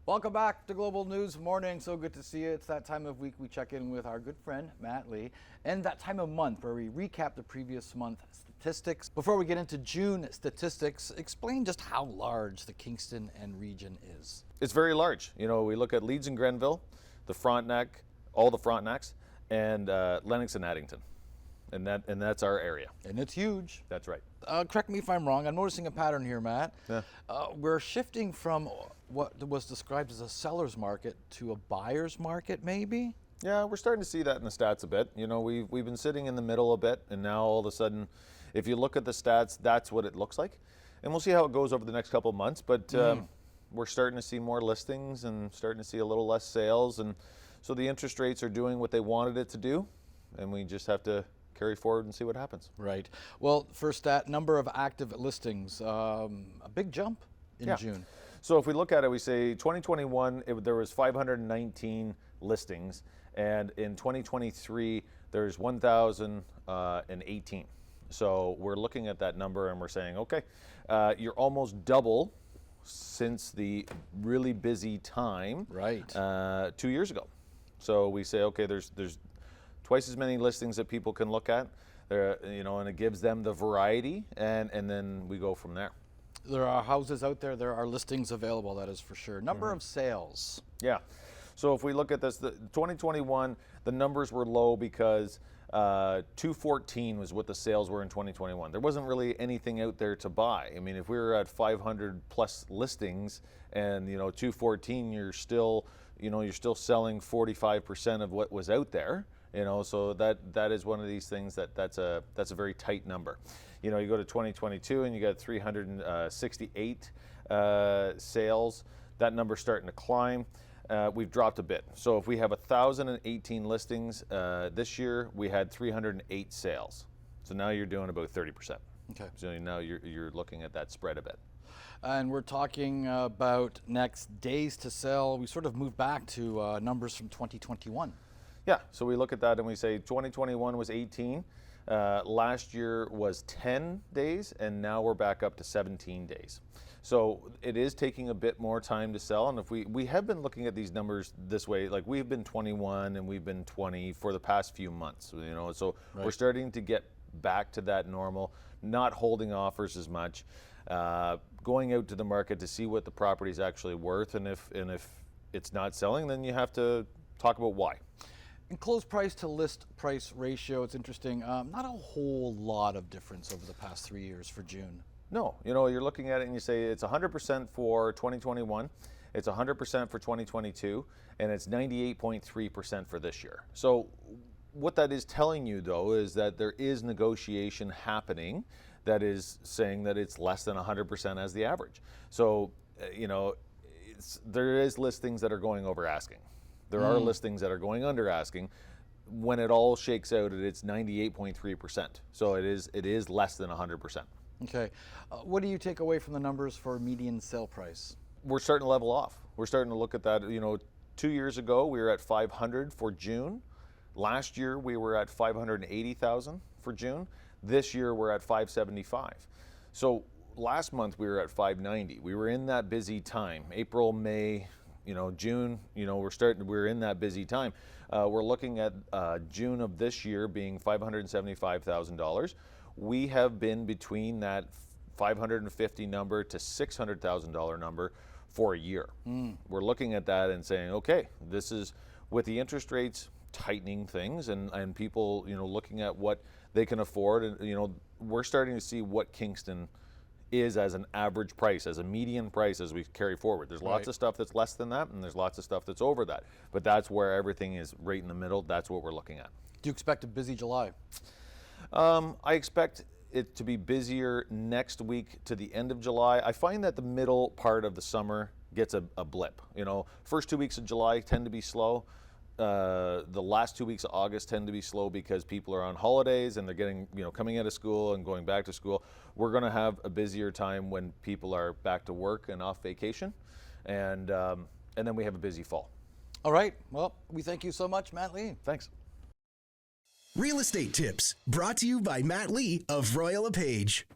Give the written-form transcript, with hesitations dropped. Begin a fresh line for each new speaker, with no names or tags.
Welcome back to Global News Morning. So good to see you. It's that time of week we check in with our good friend, Matt Lee, and that time of month where we recap the previous month statistics. Before we get into June statistics, explain just how large the Kingston and region is.
It's very large. You know, we look at Leeds and Grenville, the Frontenac, all the Frontenacs, and Lennox and Addington. And that's our area.
And it's huge.
That's right.
Correct me if I'm wrong. I'm noticing a pattern here, Matt.
Yeah.
We're shifting from what was described as a seller's market to a buyer's market, maybe?
Yeah, we're starting to see that in the stats a bit. You know, we've been sitting in the middle a bit, and now all of a sudden, if you look at the stats, that's what it looks like. And we'll see how it goes over the next couple of months. But we're starting to see more listings and starting to see a little less sales. And so the interest rates are doing what they wanted it to do, and we just have to carry forward and see what happens.
Right. Well, first stat, number of active listings, a big jump in June.
So if we look at it, we say 2021, there was 519 listings, and in 2023, there's 1,018. So we're looking at that number and we're saying, okay, you're almost double since the really busy time 2 years ago. So we say, okay, there's twice as many listings that people can look at, and it gives them the variety, and then we go from there.
There are houses out there, there are listings available, that is for sure. Number of sales.
Yeah. So if we look at this, the 2021, the numbers were low because 214 was what the sales were in 2021. There wasn't really anything out there to buy. I mean, if we were at 500 plus listings and 214, you're still selling 45% of what was out there. So that is one of these things that's a very tight number. You go to 2022 and you got 368 sales. That number's starting to climb. We've dropped a bit. So if we have 1,018 listings this year, we had 308 sales. So now you're doing about 30%.
Okay.
So now you're looking at that spread a bit.
And we're talking about next days to sell. We sort of moved back to numbers from 2021.
Yeah, so we look at that and we say 2021 was 18, last year was 10 days, and now we're back up to 17 days. So it is taking a bit more time to sell, and if we have been looking at these numbers this way, like we've been 21 and we've been 20 for the past few months, so We're starting to get back to that normal, not holding offers as much, going out to the market to see what the property is actually worth, and if it's not selling, then you have to talk about why.
In closed price to list price ratio, it's interesting. Not a whole lot of difference over the past 3 years for June.
No, you're looking at it and you say it's 100% for 2021, it's 100% for 2022, and it's 98.3% for this year. So what that is telling you, though, is that there is negotiation happening that is saying that it's less than 100% as the average. So, there is listings that are going over asking. There are listings that are going under asking. When it all shakes out, it's 98.3%. So it is less than 100%.
Okay. What do you take away from the numbers for median sale price?
We're starting to level off. We're starting to look at that. 2 years ago, we were at 500 for June. Last year, we were at 580,000 for June. This year, we're at 575. So last month, we were at 590. We were in that busy time, April, May, June, we're in that busy time. We're looking at June of this year being $575,000. We have been between that $550,000 number to $600,000 number for a year. We're looking at that and saying, okay, this is with the interest rates tightening things and people, looking at what they can afford. And, we're starting to see what Kingston is as an average price, as a median price as we carry forward. There's lots of stuff that's less than that, and there's lots of stuff that's over that. But that's where everything is right in the middle. That's what we're looking at.
Do you expect a busy July?
I expect it to be busier next week to the end of July. I find that the middle part of the summer gets a blip. First 2 weeks of July tend to be slow. The last 2 weeks of August tend to be slow because people are on holidays and they're getting, coming out of school and going back to school. We're going to have a busier time when people are back to work and off vacation, and then we have a busy fall.
All right. Well, we thank you so much, Matt Lee.
Thanks.
Real estate tips brought to you by Matt Lee of Royal LePage.